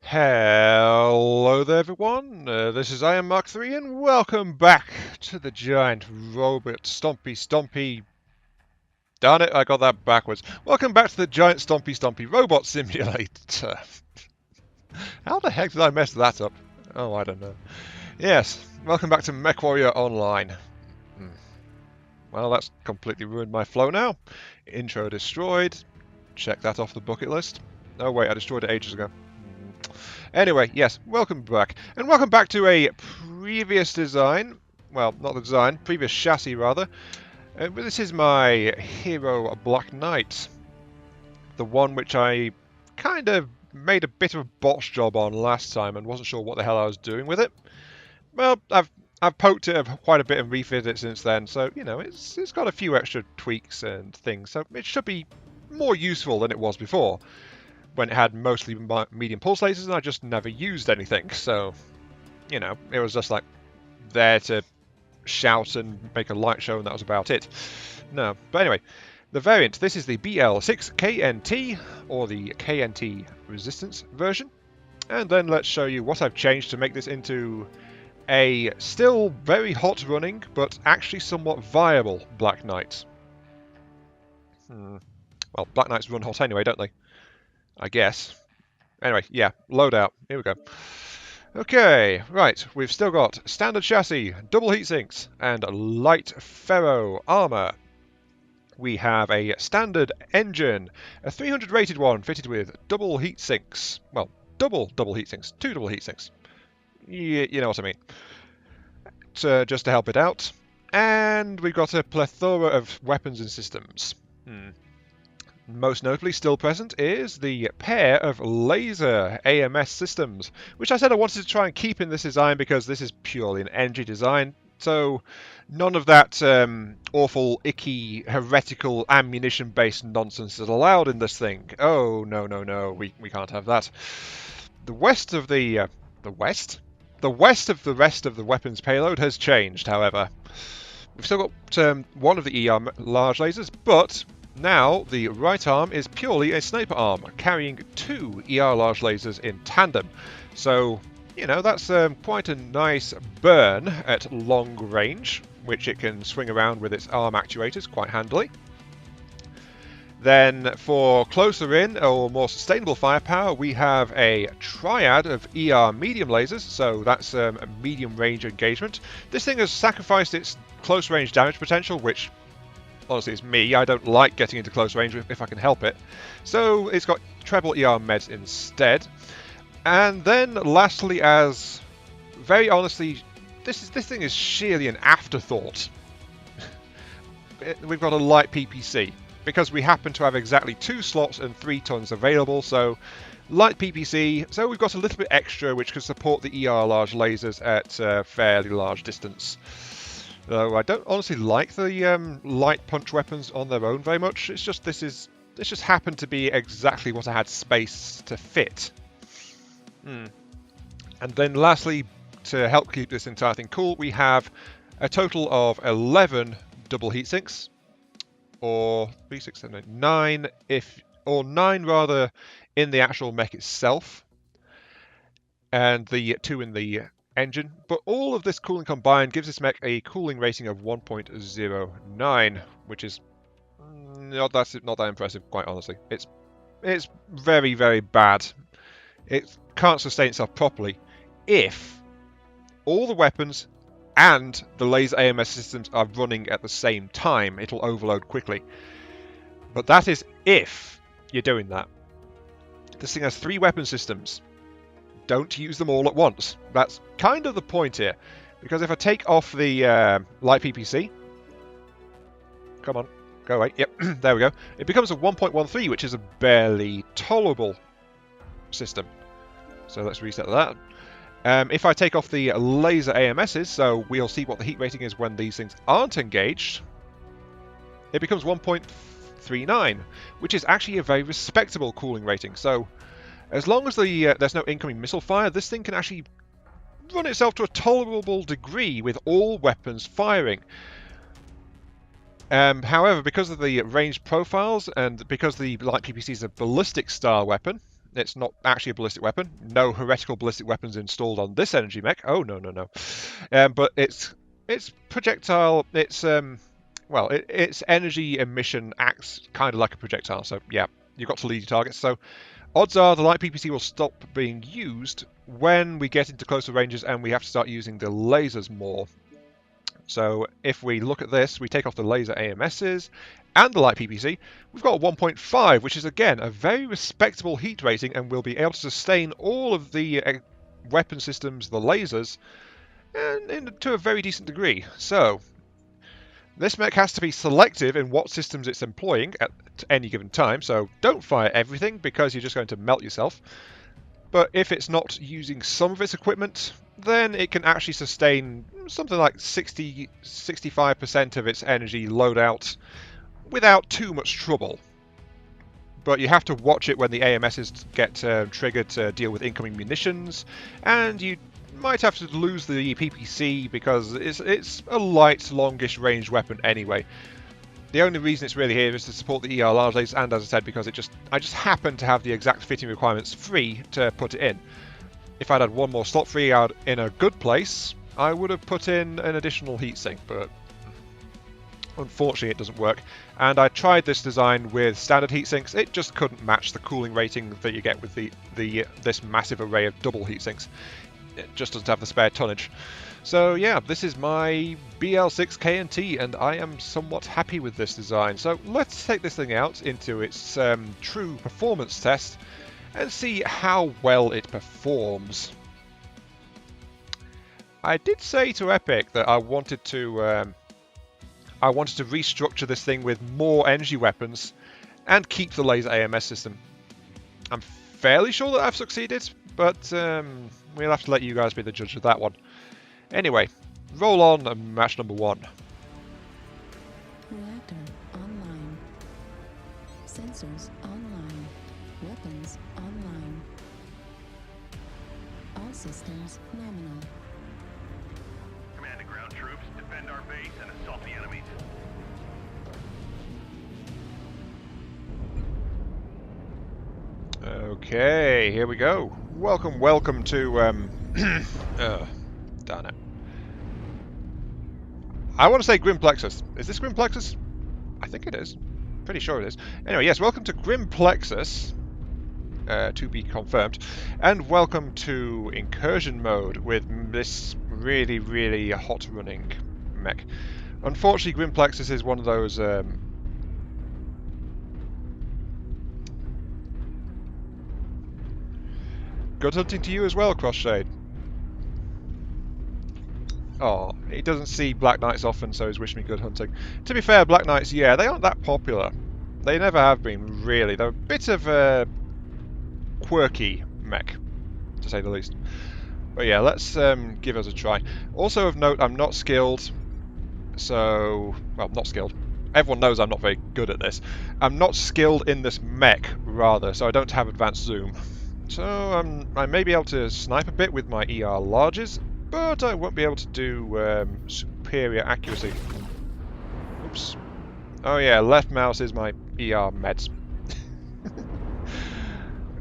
Hello there everyone, this is I am Mark 3 and welcome back to the giant robot Stompy. Darn it, I got that backwards. Welcome back to the giant Stompy robot simulator. How the heck did I mess that up? Oh, I don't know. Yes, welcome back to Mechwarrior Online. Hmm. Well, that's completely ruined my flow now. Intro destroyed. Check that off the bucket list. Oh wait, I destroyed it ages ago. Anyway, yes, welcome back. And welcome back to a previous design. Well, not the design, previous chassis rather. But this is my hero Black Knight. The one which I kind of made a bit of a botch job on last time and wasn't sure what the hell I was doing with it. Well, I've poked it quite a bit and refitted it since then, so you know it's got a few extra tweaks and things, so it should be more useful than it was before, when it had mostly medium pulse lasers and I just never used anything. So, you know, it was just like there to shout and make a light show and that was about it. No, but anyway, the variant, this is the BL-6-KNT, or the KNT resistance version. And then let's show you what I've changed to make this into a still very hot running, but actually somewhat viable Black Knight. Well, Black Knights run hot anyway, don't they? I guess. Anyway, yeah, loadout. Here we go. Okay, right. We've still got standard chassis, double heat sinks, and light ferro armor. We have a standard engine, a 300 rated one fitted with double heat sinks. Well, double heat sinks, two double heat sinks. You know what I mean. Just to help it out. And we've got a plethora of weapons and systems. Most notably still present is the pair of laser AMS systems, which I said I wanted to try and keep in this design because this is purely an NG design, so none of that awful, icky, heretical, ammunition-based nonsense is allowed in this thing. Oh, no, we can't have that. The west of the west? The west of the rest of the weapons payload has changed, however. We've still got one of the ER large lasers, but now the right arm is purely a sniper arm, carrying two ER large lasers in tandem. So, you know, that's quite a nice burn at long range, which it can swing around with its arm actuators quite handily. Then for closer in or more sustainable firepower, we have a triad of ER medium lasers, so that's a medium range engagement. This thing has sacrificed its close range damage potential, which honestly, it's me. I don't like getting into close range if I can help it. So it's got treble ER meds instead. And then lastly, as very honestly, this thing is sheerly an afterthought. We've got a light PPC because we happen to have exactly 2 slots and 3 tons available. So light PPC. So we've got a little bit extra, which can support the ER large lasers at a fairly large distance. Though I don't honestly like the light punch weapons on their own very much. It's just this just happened to be exactly what I had space to fit. And then lastly, to help keep this entire thing cool, we have a total of 11 double heat sinks, or 3, 6, 7, 8, 9, or 9 rather, in the actual mech itself, and the 2 in the engine, but all of this cooling combined gives this mech a cooling rating of 1.09, which is not that impressive, quite honestly. It's very, very bad. It can't sustain itself properly if all the weapons and the laser AMS systems are running at the same time. It'll overload quickly. But that is if you're doing that. This thing has 3 weapon systems. Don't use them all at once. That's kind of the point here. Because if I take off the light PPC... Come on, go away. Yep, there we go. It becomes a 1.13, which is a barely tolerable system. So let's reset that. If I take off the laser AMSs, so we'll see what the heat rating is when these things aren't engaged, it becomes 1.39, which is actually a very respectable cooling rating. So as long as there's no incoming missile fire, this thing can actually run itself to a tolerable degree with all weapons firing. However, because of the range profiles and because the light PPC is a ballistic style weapon, It's not actually a ballistic weapon. No heretical ballistic weapons installed on this energy mech. Oh no no no. But it's projectile. Its energy emission acts kind of like a projectile. So yeah, you've got to lead your targets. So odds are the light PPC will stop being used when we get into closer ranges and we have to start using the lasers more. So if we look at this, we take off the laser AMSs and the light PPC, we've got a 1.5, which is again a very respectable heat rating, and we'll be able to sustain all of the weapon systems, the lasers, and to a very decent degree. So this mech has to be selective in what systems it's employing at any given time, so don't fire everything because you're just going to melt yourself. But if it's not using some of its equipment, then it can actually sustain something like 60-65% of its energy loadout without too much trouble. But you have to watch it when the AMSs get triggered to deal with incoming munitions, and you might have to lose the PPC because it's a light, longish range weapon anyway. The only reason it's really here is to support the ER large lasers, and as I said, because I just happen to have the exact fitting requirements free to put it in. If I'd had one more slot free out in a good place, I would have put in an additional heatsink, but unfortunately it doesn't work. And I tried this design with standard heatsinks. It just couldn't match the cooling rating that you get with this massive array of double heatsinks. It just doesn't have the spare tonnage. So yeah, this is my BL-6-KNT, and I am somewhat happy with this design. So let's take this thing out into its true performance test and see how well it performs. I did say to Epic that I wanted to restructure this thing with more energy weapons and keep the laser AMS system. I'm fairly sure that I've succeeded, but we'll have to let you guys be the judge of that one. Anyway, roll on and match number 1. Reactor online. Sensors online. Weapons online. All systems nominal. Command to ground troops, defend our base and assault the enemies. Okay, here we go. Welcome to darn it. I want to say Grimplexus. Is this Grimplexus? I think it is. Pretty sure it is. Anyway, yes, welcome to Grimplexus, to be confirmed, and welcome to Incursion mode with this really, really hot running mech. Unfortunately, Grimplexus is one of those good hunting to you as well, Crossshade. Oh, he doesn't see Black Knights often, so he's wishing me good hunting. To be fair, Black Knights, yeah, they aren't that popular. They never have been, really. They're a bit of a quirky mech, to say the least. But yeah, let's give us a try. Also of note, I'm not skilled, so... well, not skilled. Everyone knows I'm not very good at this. I'm not skilled in this mech, rather, so I don't have advanced zoom. So I may be able to snipe a bit with my ER larges, but I won't be able to do superior accuracy. Oops. Oh yeah, left mouse is my ER meds.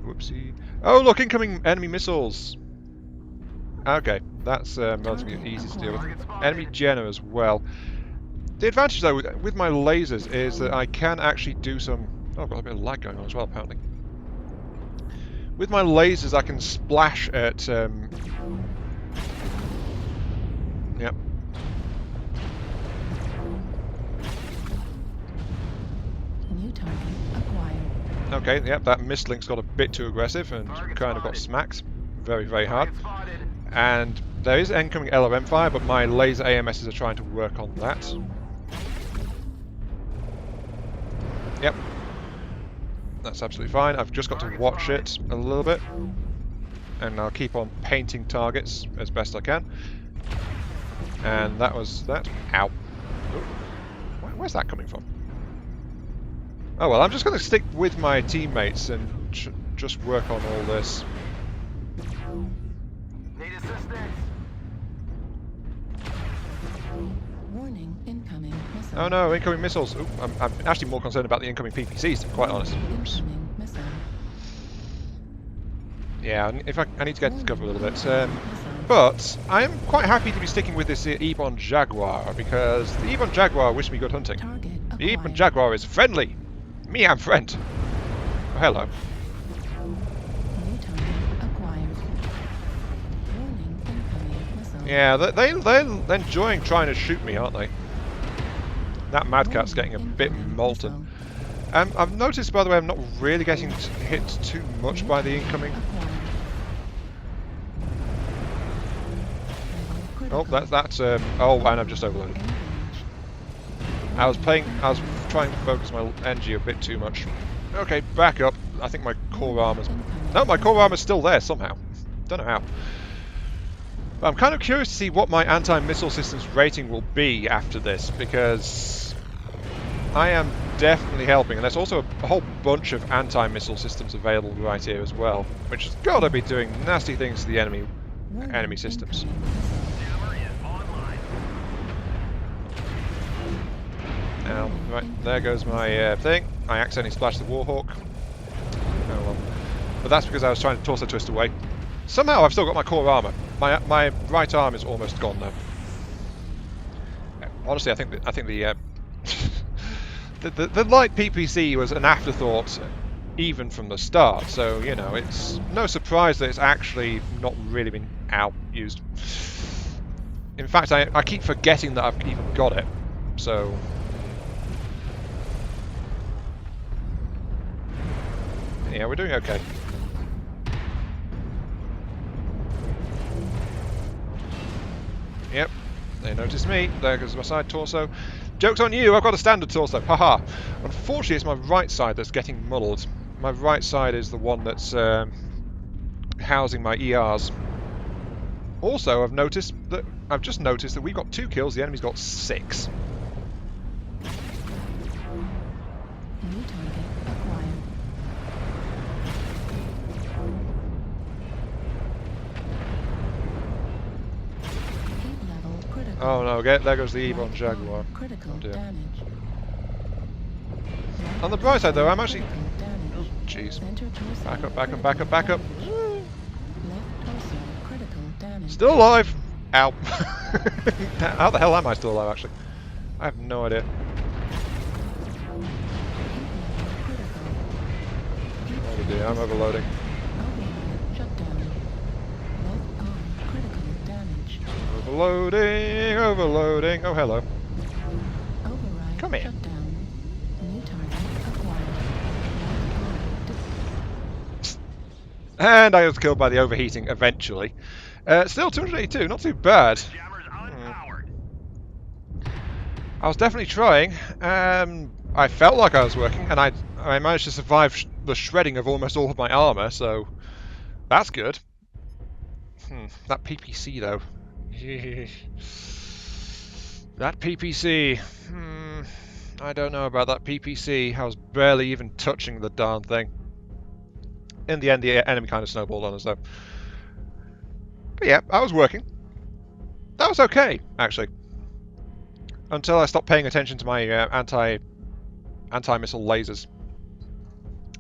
Whoopsie. Oh look, incoming enemy missiles! Okay, that's relatively easy to deal with. Enemy Jenna as well. The advantage though with my lasers is that I can actually do some... oh, I've got a bit of lag going on as well apparently. With my lasers I can splash at... yep. New target acquired. Okay, yep, that mistlink's got a bit too aggressive and kind of got smacked very, very hard. And there is incoming LRM fire, but my laser AMSs are trying to work on that. Yep. That's absolutely fine. I've just got to watch it a little bit. And I'll keep on painting targets as best I can. And that was that. Ow. Where's that coming from? Oh well, I'm just going to stick with my teammates and just work on all this. Need assistance. Warning, incoming missile. Oh no, incoming missiles. Ooh, I'm actually more concerned about the incoming PPCs, to be quite honest. Oops. Incoming missile. Yeah, I need to get to cover a little bit. But I am quite happy to be sticking with this Ebon Jaguar, because the Ebon Jaguar wish me good hunting. Target The Ebon acquired. Jaguar is friendly. Me, I'm friend. Oh, hello. New target acquired. Warning, incoming missile. Yeah, they're enjoying trying to shoot me, aren't they? That Mad Cat's getting a bit molten. I've noticed, by the way, I'm not really getting hit too much by the incoming. Oh, that's oh, and I've just overloaded. I was trying to focus my energy a bit too much. Okay, back up. I think my core armor's... No, my core armor's still there somehow. Don't know how. But I'm kind of curious to see what my anti-missile systems rating will be after this, because I am definitely helping, and there's also a whole bunch of anti-missile systems available right here as well, which has got to be doing nasty things to the enemy systems. Jammer is online. Now, right, there goes my thing. I accidentally splashed the Warhawk. Oh well. But that's because I was trying to torso twist away. Somehow I've still got my core armor. My right arm is almost gone now. Honestly, I think the the light PPC was an afterthought even from the start. So you know, it's no surprise that it's actually not really been used. In fact, I keep forgetting that I've even got it. So. Yeah, we're doing okay. Yep, they noticed me. There goes my side torso. Joke's on you, I've got a standard torso. Haha. Unfortunately, it's my right side that's getting muddled. My right side is the one that's housing my ERs. Also, I've just noticed that we've got 2 kills, the enemy's got 6. New target acquired. Heat level critical. Oh no, there goes the Ebon Jaguar. Critical Oh dear. damage. On the bright side though, I'm actually... Critical damage. Oh jeez. Center torso Back up, back up, critical back up, back up. damage. Left torso critical damage. Still alive! Ow. How the hell am I still alive actually? I have no idea. Oh dear, I'm overloading. Override shutdown. Left arm critical damage. Overloading, overloading. Oh hello. Override Come here. shutdown. New target acquired. Left arm And I was killed by the overheating eventually. Still 282, not too bad. Jammer's unpowered. I was definitely trying. I felt like I was working, and I managed to survive the shredding of almost all of my armor, so that's good. That PPC though. That PPC. I don't know about that PPC. I was barely even touching the darn thing. In the end, the enemy kind of snowballed on us though. But yeah, I was working. That was okay, actually. Until I stopped paying attention to my anti-missile lasers.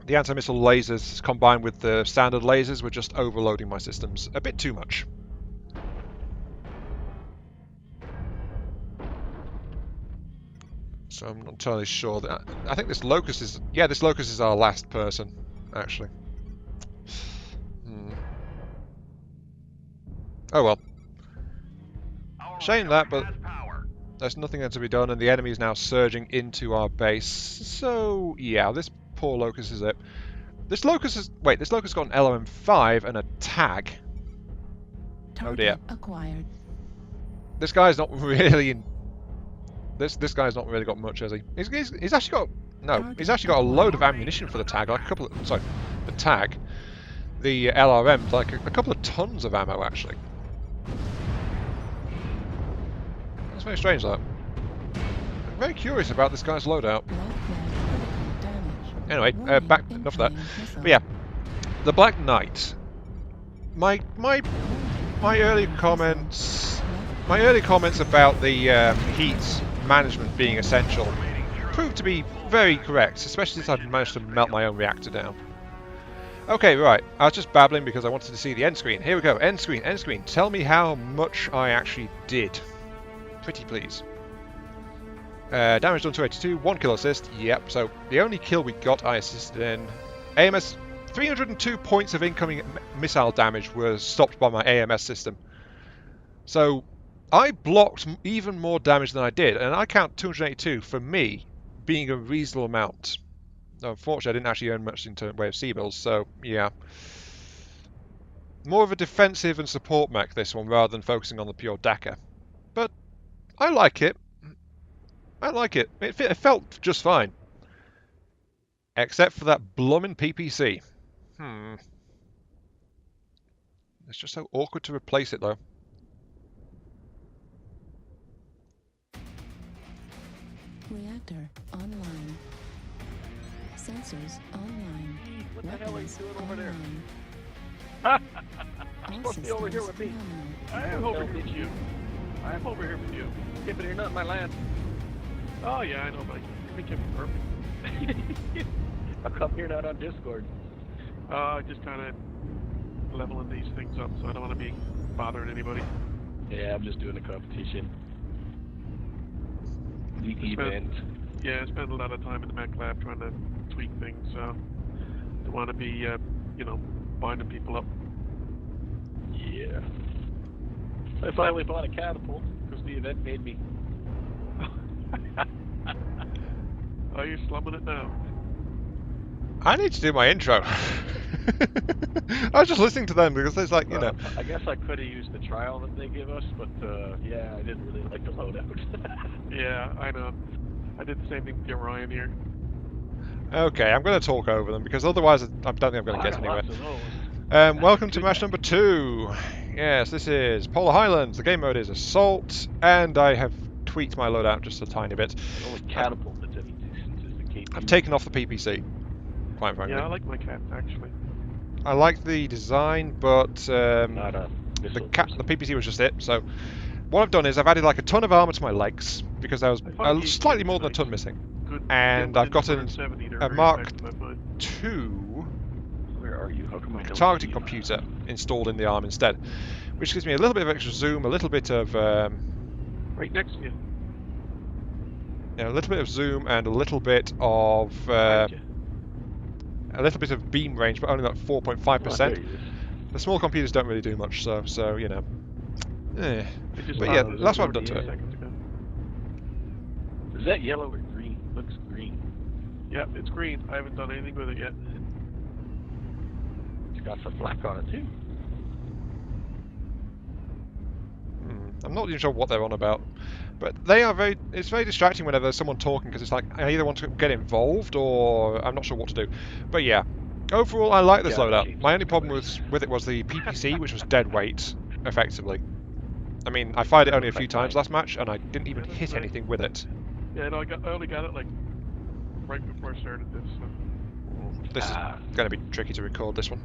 The anti-missile lasers combined with the standard lasers were just overloading my systems a bit too much. So I'm not entirely sure that... I think this Locust is... Yeah, this Locust is our last person, actually. Oh well. Our Shame that, but has power. there's nothing there to be done, and the enemy is now surging into our base. So yeah, this poor Locust is it. This Locust is... Wait, this Locust got an LOM5 and a tag. Oh dear. acquired. This guy's not really in... This guy's not really got much, has he? He's actually got... No, he's actually got a load of ammunition for the tag, like a couple of... Sorry, the tag. The LRM, like a couple of tons of ammo, actually. That's very strange, that. I'm very curious about this guy's loadout. Anyway, back... Enough of that. But yeah, the Black Knight. My early comments... My early comments about the heat management being essential proved to be very correct, especially since I've managed to melt my own reactor down. Okay, right. I was just babbling because I wanted to see the end screen. Here we go. End screen, end screen. Tell me how much I actually did. Pretty please. Damage done 282, 1 kill assist. Yep, so the only kill we got I assisted in. AMS, 302 points of incoming missile damage was stopped by my AMS system. So I blocked even more damage than I did, and I count 282 for me being a reasonable amount. Unfortunately, I didn't actually earn much in way of C-bills, so yeah. More of a defensive and support mech, this one, rather than focusing on the pure Dakka. But I like it. I like it. It felt just fine. Except for that bloomin' PPC. It's just so awkward to replace it, though. Reactor online. Sensors online. What the hell are you doing over there? All supposed to be over here with me. nominal. I am over here with you. I am over here with you. Yeah, but you're not in my land. Oh yeah, I know, but I think it's perfect. How come you're not on Discord? Just kind of leveling these things up, so I don't want to be bothering anybody. Yeah, I'm just doing a competition. The event. Yeah, I spend a lot of time in the mech lab trying to tweak things, so I want to be, you know, binding people up. Yeah. I finally bought a catapult because the event made me. Oh, you're slumming it now. I need to do my intro. I was just listening to them because it's like, you know. I guess I could have used the trial that they give us, but yeah, I didn't really like the loadout. Yeah, I know. I did the same thing with the Orion here. Okay, I'm going to talk over them because otherwise I don't think I'm going to get anywhere. Lots of those. Welcome to match number 2. Yes, this is Polar Highlands. The game mode is Assault, and I have tweaked my loadout just a tiny bit. The only catapult that's any distance is the KP. I've taken off the PPC, quite frankly. Yeah, I like my cat, actually. I like the design, but Not a the missile PPC was just it. So what I've done is I've added like a ton of armor to my legs because there was slightly more than a ton missing. And I've got a Mark II Where are you? How come I don't targeting see you? computer installed in the arm instead, which gives me a little bit of extra zoom, a little bit of Right next to you. a little bit of zoom and a little bit of beam range, but only like 4.5%. The small computers don't really do much, so you know. But yeah, that's what I've done to it. Is that yellow or green? Looks green. Yeah, it's green. I haven't done anything with it yet. It's got some black on it too. I'm not even sure what they're on about, but it's very distracting whenever there's someone talking because it's like I either want to get involved or I'm not sure what to do. But yeah, overall I like this loadout. My only problem with it was the PPC, which was dead weight, effectively. I mean, I fired it only a few times last match and I didn't even hit anything with it. Yeah, no, I only got it like right before I started this. So. This is going to be tricky to record, this one.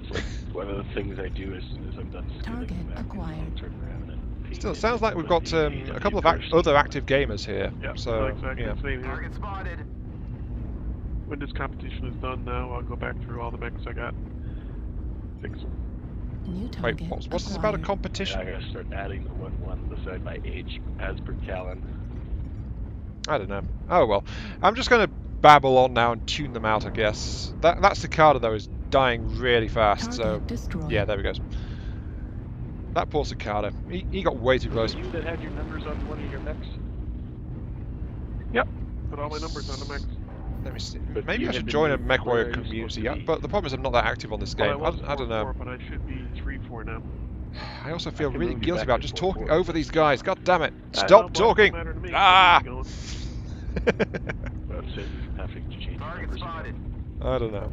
It's like one of the things I do as soon as I'm done Target acquired. turn around and Still, it sounds like we've got a couple of other active gamers here. Yeah, so exactly. yeah. Same here. Target spotted. When this competition is done now, I'll go back through all the mechs I got. Fix them. New Wait, target what's this about a acquired. competition? I gotta start adding the 1-1 beside my age as per Callan. I don't know. Oh well. I'm just going to babble on now and tune them out, I guess. That cicada, though, is dying really fast, so... Target destroyed. Yeah, there we go. That poor cicada. He got way too close. You that had your numbers on one of your mechs? Yep. Put all my numbers on the mechs. Let me see. But Maybe you I had should been join a moved where Mechwarrior you're supposed community, to be. but the problem is I'm not that active on this game. Well, I don't know. 4-4, but I should be 3-4 now. I also feel can really move you guilty back about to just 4-4. talking over these guys. God damn it! I know, Stop but it doesn't talking! matter to me. Ah! That's it. Having to change numbers. I don't know.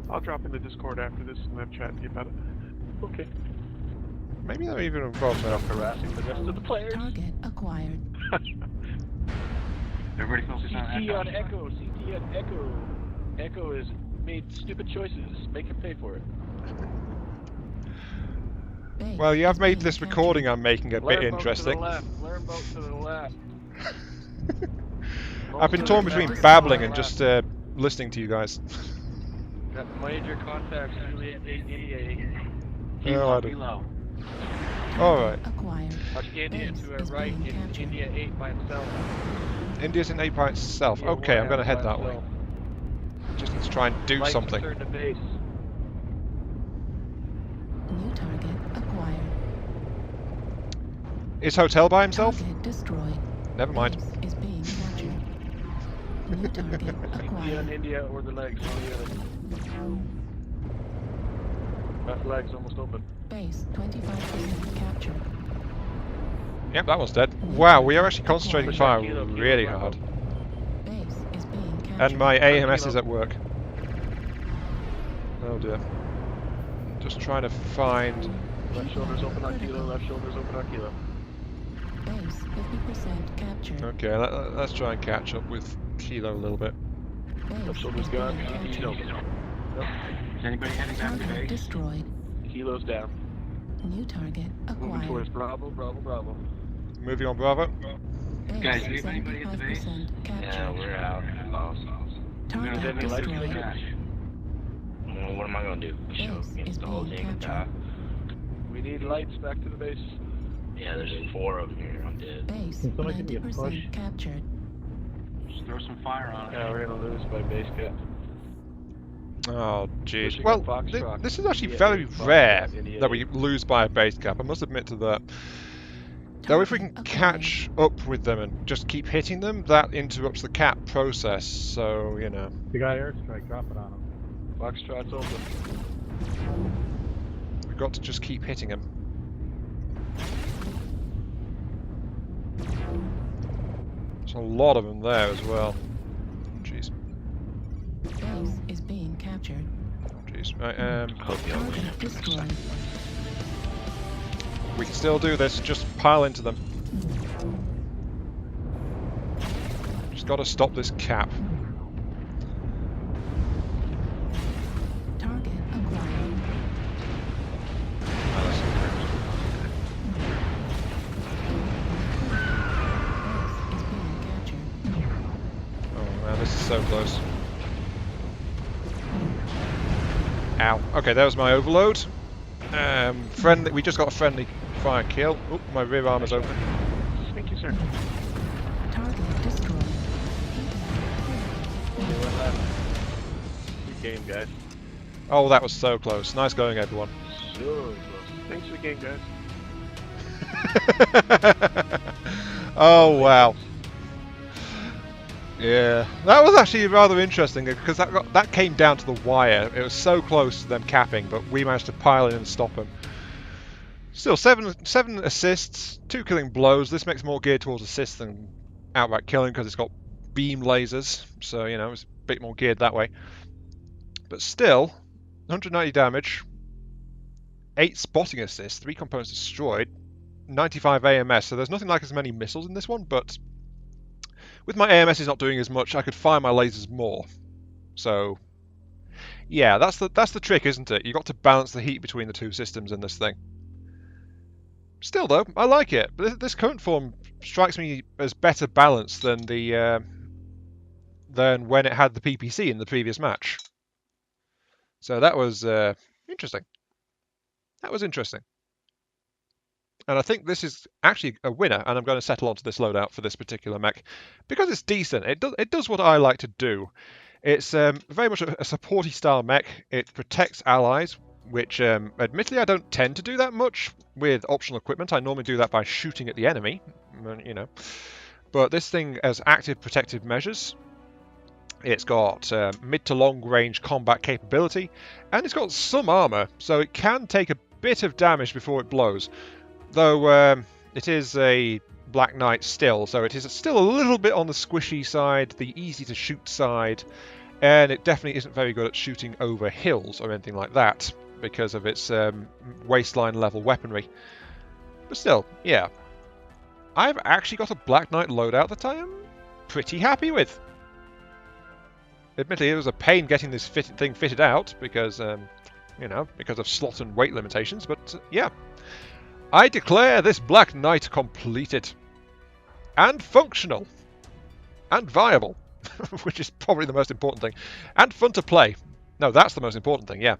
I'll drop in the Discord after this and have chat to you about it. Okay. Maybe they're even involved enough. Harassing the rest of the players. Target acquired. Everybody focus on Echo. CT on Echo. Echo has made stupid choices. Make him pay for it. Base Well, you have is made being this captured. recording I'm making a bit Learn boat interesting. To the left. Learn boat to the left. I've been torn between babbling and just listening to you guys. Got major contacts, Juliet 8, India 8. No, I don't. Below. Alright. Acquired. Watch India Base to our is right, being in captured. India 8 by himself. India's in 8 by itself. India Okay, I'm going to Warhammer head by that way. himself. Just need to try and do Lights something. Turn to base. New target acquired. Is Hotel by himself? Target destroyed. Never mind. Base is being captured. New target India and acquired. India or the legs, one or the other. Left leg's almost open. Base 25% captured. Yep, that one's dead. Wow, we are actually concentrating fire really hard. Base is being captured. And my AMS is at work. Oh dear. Just trying to find... Left shoulder's open on Kilo, left shoulder's open on Kilo. Base 50% captured. Okay, let's try and catch up with Kilo a little bit. Left Base shoulder's is gone. being He's captured. open. Nope. Is anybody heading back to Target base? destroyed. Kilo's down. New target Moving towards acquired. Bravo, Bravo, Bravo. Moving on Bravo. Base Guys, do you have anybody at the base? 75% Yeah, captured. we're out. Lost. Target Send me lights to the destroyed. cache. Well, what am I gonna do? Show Base me is the whole being thing and die? We need lights back to the base. Yeah, there's 4 of them here. I'm dead. Base Can somebody give me a push? 90% captured. Just throw some fire on it. Yeah, we're gonna lose by base cap. Oh jeez. Pushing Well, up Foxtrot. this is actually India very 8, rare Foxtrot, India that we 8. lose by a base cap. I must admit to that. Though if we can Target catch up with them and just keep hitting them, that interrupts the cap process. So, you know. The guy airstrike, drop it on him. Foxtrot's open. We've got to just keep hitting them. There's a lot of them there as well. Jeez. Base is being captured. Jeez. Right, Hope y'all win Target after this destroyed. time. we can still do this. Just pile into them. Just got to stop this cap. Target acquired. Base is being captured. Oh man, this is so close. Ow. Okay, that was my overload. Friendly. We just got a friendly fire kill. Oh, my rear armor's open. Thank you, sir. Target destroyed. Good game, guys. Oh, that was so close. Nice going, everyone. So close. Thanks for the game, guys. Oh wow. Yeah, that was actually rather interesting because that came down to the wire. It was so close to them capping, but we managed to pile in and stop them. Still, seven assists, 2 killing blows. This makes more geared towards assists than outright killing because it's got beam lasers, so you know it's a bit more geared that way. But still, 190 damage, 8 spotting assists, 3 components destroyed, 95 AMS. So there's nothing like as many missiles in this one, but with my AMS is not doing as much, I could fire my lasers more. So yeah, that's the trick, isn't it? You've got to balance the heat between the two systems in this thing. Still though, I like it. But this current form strikes me as better balanced than the than when it had the PPC in the previous match. So that was interesting. That was interesting. And I think this is actually a winner, and I'm going to settle onto this loadout for this particular mech because it's decent. It does what I like to do. It's very much a supporty style mech. It protects allies, which admittedly I don't tend to do that much with optional equipment. I normally do that by shooting at the enemy, you know. But this thing has active protective measures. It's got mid to long range combat capability, and it's got some armor, so it can take a bit of damage before it blows. Though it is a Black Knight still, so it is still a little bit on the squishy side, the easy to shoot side, and it definitely isn't very good at shooting over hills or anything like that because of its waistline level weaponry. But still, yeah. I've actually got a Black Knight loadout that I am pretty happy with. Admittedly, it was a pain getting this thing fitted out because, you know, because of slot and weight limitations, but yeah. I declare this Black Knight completed. And functional. and viable, which is probably the most important thing, and fun to play. No, that's the most important thing, yeah.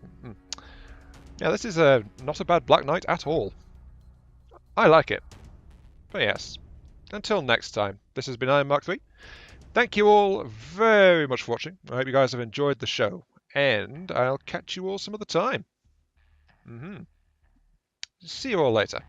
Yeah, this is not a bad Black Knight at all. I like it. But yes, until next time, this has been Iron Mark III. Thank you all very much for watching. I hope you guys have enjoyed the show, and I'll catch you all some other time. See you all later.